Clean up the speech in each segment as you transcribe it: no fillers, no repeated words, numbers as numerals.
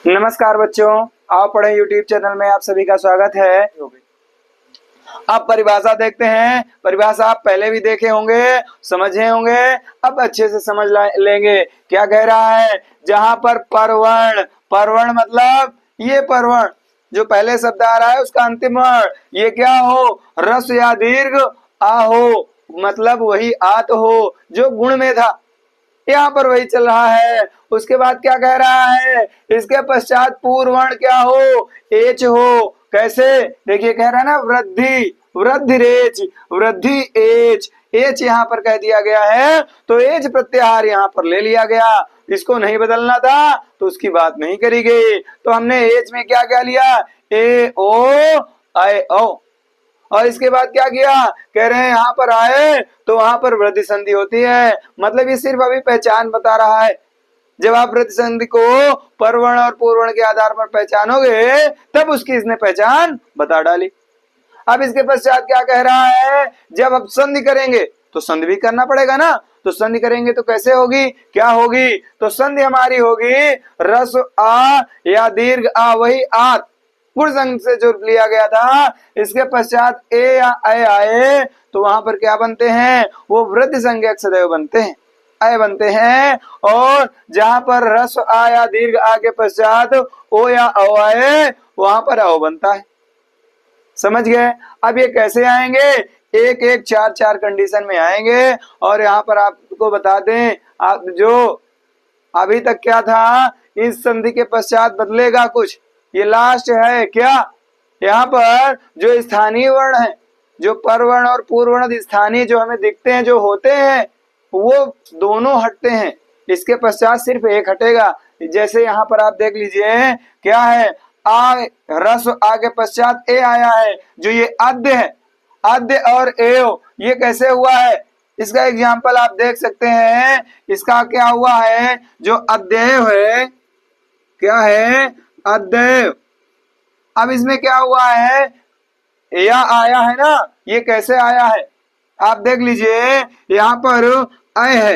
नमस्कार बच्चों, आप पढ़े यूट्यूब चैनल में आप सभी का स्वागत है। अब परिभाषा देखते हैं। परिभाषा आप पहले भी देखे होंगे, समझे होंगे, अब अच्छे से समझ लेंगे। क्या कह रहा है? जहां पर परवर्ण, परवर्ण मतलब ये परवर्ण जो पहले शब्द आ रहा है उसका अंतिम वर्ण ये क्या हो, रस या दीर्घ आ हो, मतलब वही आत हो जो गुण में था, यहाँ पर वही चल रहा है। उसके बाद क्या कह रहा है? इसके पश्चात पूर्व वर्ण क्या हो, एच हो। कैसे? देखिए कह रहा है ना, वृद्धि, वृद्धि रेच, वृद्धि एच, एच यहाँ पर कह दिया गया है तो एच प्रत्याहार यहाँ पर ले लिया गया। इसको नहीं बदलना था तो उसकी बात नहीं करी गई। तो हमने एच में क्या क्या लिया, ए ओ आई ओ, और इसके बाद क्या किया, कह रहे हैं यहाँ पर आए तो वहां पर वृद्धि संधि होती है। मतलब ये सिर्फ अभी पहचान बता रहा है। जब आप वृद्धि संधि को परवर्ण और पूर्वर्ण के आधार पर पहचानोगे तब उसकी इसने पहचान बता डाली। अब इसके पश्चात क्या कह रहा है? जब अब संधि करेंगे तो संधि भी करना पड़ेगा ना, तो संधि करेंगे तो कैसे होगी, क्या होगी? तो संधि हमारी होगी रस आ या दीर्घ आ, वही आत गुण संघ से जो लिया गया था। इसके पश्चात ए या अय आए तो वहां पर क्या बनते हैं, वो वृद्धि संज्ञक सदैव बनते हैं, अय बनते हैं। और जहां पर रस आ या दीर्घ आ के पश्चात ओ या औ आए वहां पर औ बनता है। समझ गए? अब ये कैसे आएंगे, एक एक चार चार कंडीशन में आएंगे। और यहाँ पर आपको बता दें, आप जो अभी तक क्या था, इस संधि के पश्चात बदलेगा कुछ, ये लास्ट है क्या, यहाँ पर जो स्थानीय वर्ण है, जो परवर्ण और पूर्ववर्ण स्थानीय जो हमें दिखते हैं, जो होते हैं, वो दोनों हटते हैं। इसके पश्चात सिर्फ एक हटेगा। जैसे यहाँ पर आप देख लीजिए क्या है, आ रस आ के पश्चात ए आया है, जो ये आद्य है, आद्य और एव ये कैसे हुआ है, इसका एग्जाम्पल आप देख सकते हैं। इसका क्या हुआ है, जो अद्यव है, क्या है, अद्यव। अब इसमें क्या हुआ है, या आया है ना, ये कैसे आया है आप देख लीजिए। यहाँ पर अय है,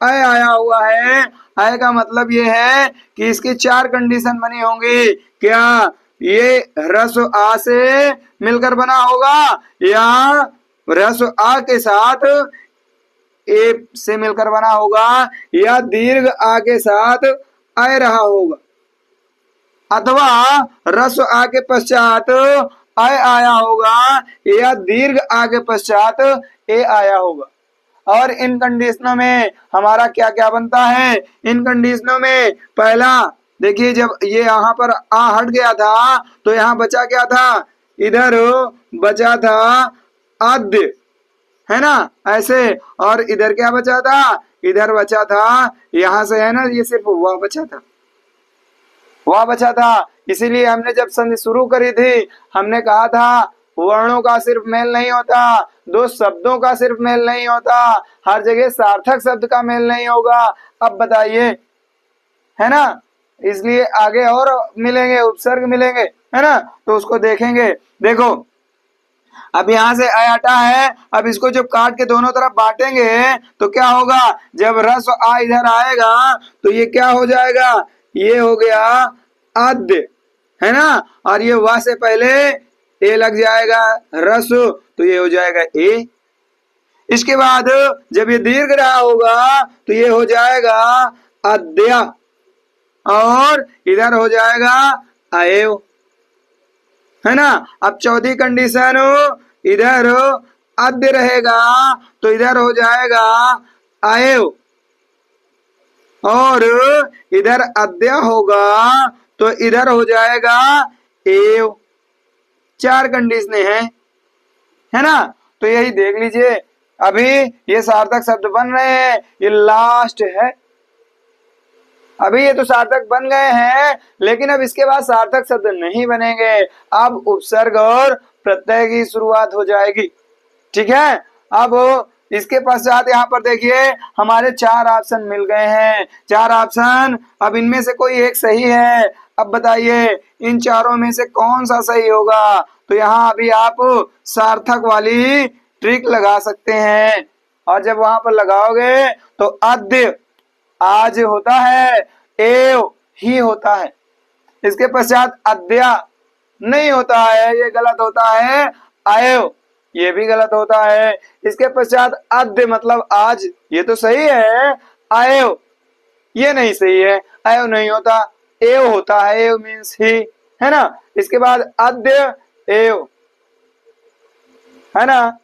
अय आया हुआ है। अय का मतलब ये है कि इसकी चार कंडीशन बनी होंगी। क्या ये रस आ से मिलकर बना होगा, या रस आ के साथ ए से मिलकर बना होगा, या दीर्घ आ के साथ अय रहा होगा, अथवा रस आ के पश्चात अय आया होगा, या दीर्घ आ के पश्चात ए आया होगा। और इन कंडीशनों में हमारा क्या क्या बनता है, इन कंडीशनों में पहला देखिए, जब ये यहाँ पर आ हट गया था तो यहाँ बचा क्या था, इधर बचा था आद्य, है ना, ऐसे। और इधर क्या बचा था, इधर बचा था, यहाँ से है ना, ये सिर्फ वह बचा था, वह बचा था। इसीलिए हमने जब संधि शुरू करी थी हमने कहा था वर्णों का सिर्फ मेल नहीं होता, दो शब्दों का सिर्फ मेल नहीं होता, हर जगह सार्थक शब्द का मेल नहीं होगा। अब बताइए, है ना, इसलिए आगे और मिलेंगे, उपसर्ग मिलेंगे, है ना, तो उसको देखेंगे। देखो अब यहाँ से अय हटा है, अब इसको जब काट के दोनों तरफ बांटेंगे तो क्या होगा, जब रस आ इधर आएगा तो ये क्या हो जाएगा, ये हो गया आद्य, है ना, और ये वा से पहले ए लग जाएगा रस, तो ये हो जाएगा ए। इसके बाद जब ये दीर्घ रहा होगा तो ये हो जाएगा अद्या, और इधर हो जाएगा अएव, है ना। अब चौथी कंडीशन, इधर अद्य रहेगा तो इधर हो जाएगा अएव, और इधर अद्य होगा तो इधर हो जाएगा एव। चार कंडीशनें हैं, है ना। तो यही देख लीजिए, अभी ये सार्थक शब्द बन रहे हैं, ये लास्ट है। अभी ये तो सार्थक बन गए हैं, लेकिन अब इसके बाद सार्थक शब्द नहीं बनेंगे। अब उपसर्ग और प्रत्यय की शुरुआत हो जाएगी, ठीक है। अब इसके पश्चात यहाँ पर देखिए हमारे चार ऑप्शन मिल गए हैं, चार ऑप्शन। अब इनमें से कोई एक सही है। अब बताइए इन चारों में से कौन सा सही होगा। तो यहाँ अभी आप सार्थक वाली ट्रिक लगा सकते हैं, और जब वहां पर लगाओगे तो अद्य आज होता है, एव ही होता है, इसके पश्चात अद्या नहीं होता है, ये गलत होता है। अयव, ये भी गलत होता है। इसके पश्चात अद्य मतलब आज, ये तो सही है। अयव ये नहीं सही है, अयव नहीं होता, एव होता है। एव मीन्स ही, है ना। इसके बाद अद्य एव, है ना।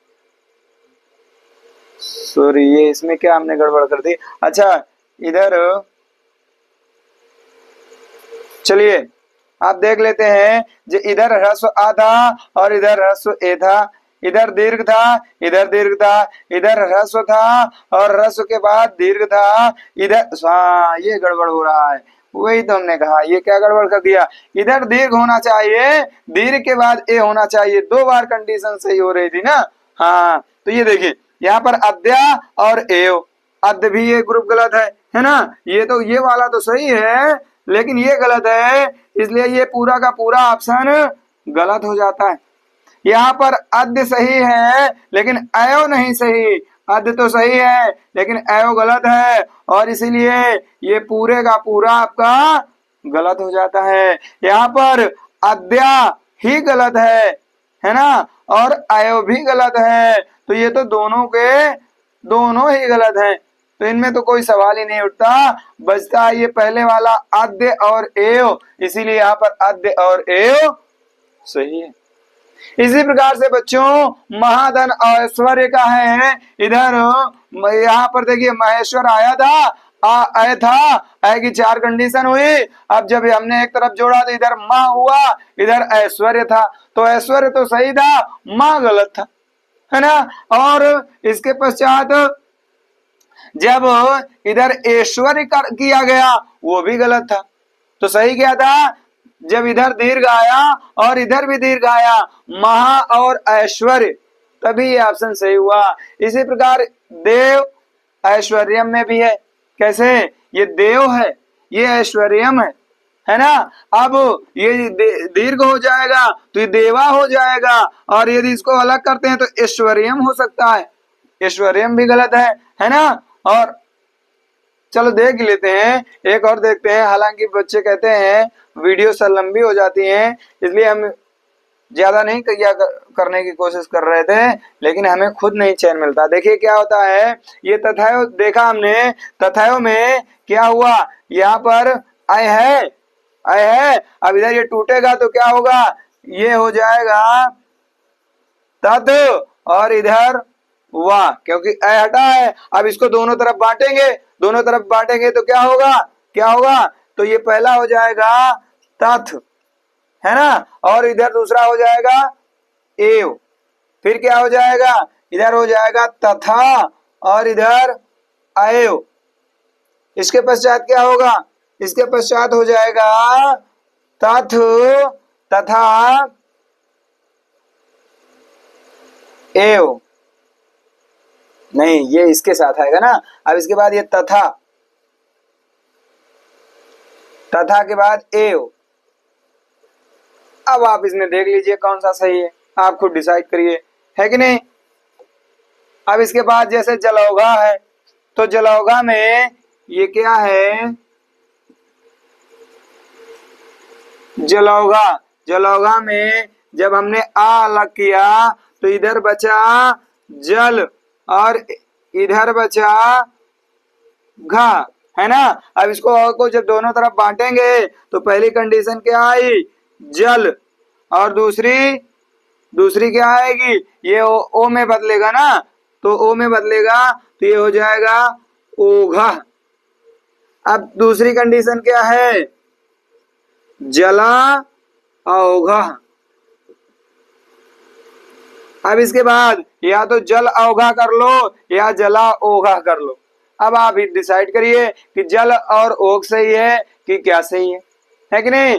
सॉरी, ये इसमें क्या हमने गड़बड़ कर दी। अच्छा इधर चलिए आप देख लेते हैं, जो इधर ह्रस्व आ था और इधर ह्रस्व ए था, इधर दीर्घ था, इधर दीर्घ था, इधर ह्रस्व था और ह्रस्व के बाद दीर्घ था, इधर। हाँ ये गड़बड़ हो रहा है, वही तो हमने कहा, ये क्या गड़बड़ कर दिया। इधर दीर्घ होना चाहिए, दीर्घ के बाद ए होना चाहिए, 2 बार कंडीशन सही हो रही थी ना। हाँ तो ये देखिए यहाँ पर अद्या और एव, अद्य भी ये ग्रुप गलत है ना। ये तो ये वाला तो सही है लेकिन ये गलत है, इसलिए ये पूरा का पूरा ऑप्शन गलत हो जाता है। यहाँ पर अद्य सही है लेकिन अयव नहीं सही, अद्य तो सही है लेकिन अयव गलत है और इसीलिए ये पूरे का पूरा आपका गलत हो जाता है। यहाँ पर अद्या ही गलत है ना, और अयव भी गलत है, तो ये तो दोनों ही गलत हैं, तो इनमें तो कोई सवाल ही नहीं उठता। बचता है ये पहले वाला अद्य और एव, इसीलिए यहाँ पर अद्य और एव सही है। इसी प्रकार से बच्चों महाधन ऐश्वर्य का है। इधर यहाँ पर देखिए महेश्वर आया था, आय था, आय की 4 कंडीशन हुई। अब जब हमने एक तरफ जोड़ा तो इधर माँ हुआ, इधर ऐश्वर्य था, तो ऐश्वर्य तो सही था, माँ गलत था, है ना। और इसके पश्चात जब इधर ऐश्वर्य किया गया वो भी गलत था, तो सही क्या था, जब इधर दीर्घ आया और इधर भी दीर्घ आया, महा और ऐश्वर्य, तभी ये ऑप्शन सही हुआ। इसी प्रकार देव ऐश्वर्यम में भी है, कैसे, ये देव है, ये ऐश्वर्यम है ना। अब ये दीर्घ हो जाएगा तो ये देवा हो जाएगा, और यदि इसको अलग करते हैं तो ऐश्वर्यम हो सकता है, ऐश्वर्यम भी गलत है ना। और चलो देख लेते हैं, एक और देखते हैं। हालांकि बच्चे कहते हैं वीडियो से लंबी हो जाती है, इसलिए हम ज्यादा नहीं करने की कोशिश कर रहे थे, लेकिन हमें खुद नहीं चैन मिलता। देखिए क्या होता है, ये तथायो देखा हमने, तथायो में क्या हुआ, यहाँ पर आय है, अब इधर ये टूटेगा तो क्या होगा, ये हो जाएगा तत् और इधर वाह, क्योंकि अय हटा है। अब इसको दोनों तरफ बांटेंगे तो क्या होगा, तो ये पहला हो जाएगा तथ, है ना, और इधर दूसरा हो जाएगा एव, फिर क्या हो जाएगा, इधर हो जाएगा तथा और इधर अयव। इसके पश्चात क्या होगा, इसके पश्चात हो जाएगा तथ तथा एव, नहीं ये इसके साथ आएगा ना। अब इसके बाद ये तथा के बाद एव। अब आप इसमें देख लीजिए कौन सा सही है, आप खुद डिसाइड करिए, है कि नहीं। अब इसके बाद जैसे जलौघा है, तो जलौघा में ये क्या है, जलौघा में जब हमने आ अलग किया तो इधर बचा जल और इधर बचा घा, है ना। अब इसको जब दोनों तरफ बांटेंगे तो पहली कंडीशन क्या आई, जल, और दूसरी क्या आएगी, ये ओ में बदलेगा ना, तो ओ में बदलेगा तो ये हो जाएगा ओघा। अब दूसरी कंडीशन क्या है, जला अवघा। अब इसके बाद या तो जल अवघा कर लो या जला ओघा कर लो। अब आप डिसाइड करिए कि जल और ओघ सही है कि क्या सही है कि नहीं।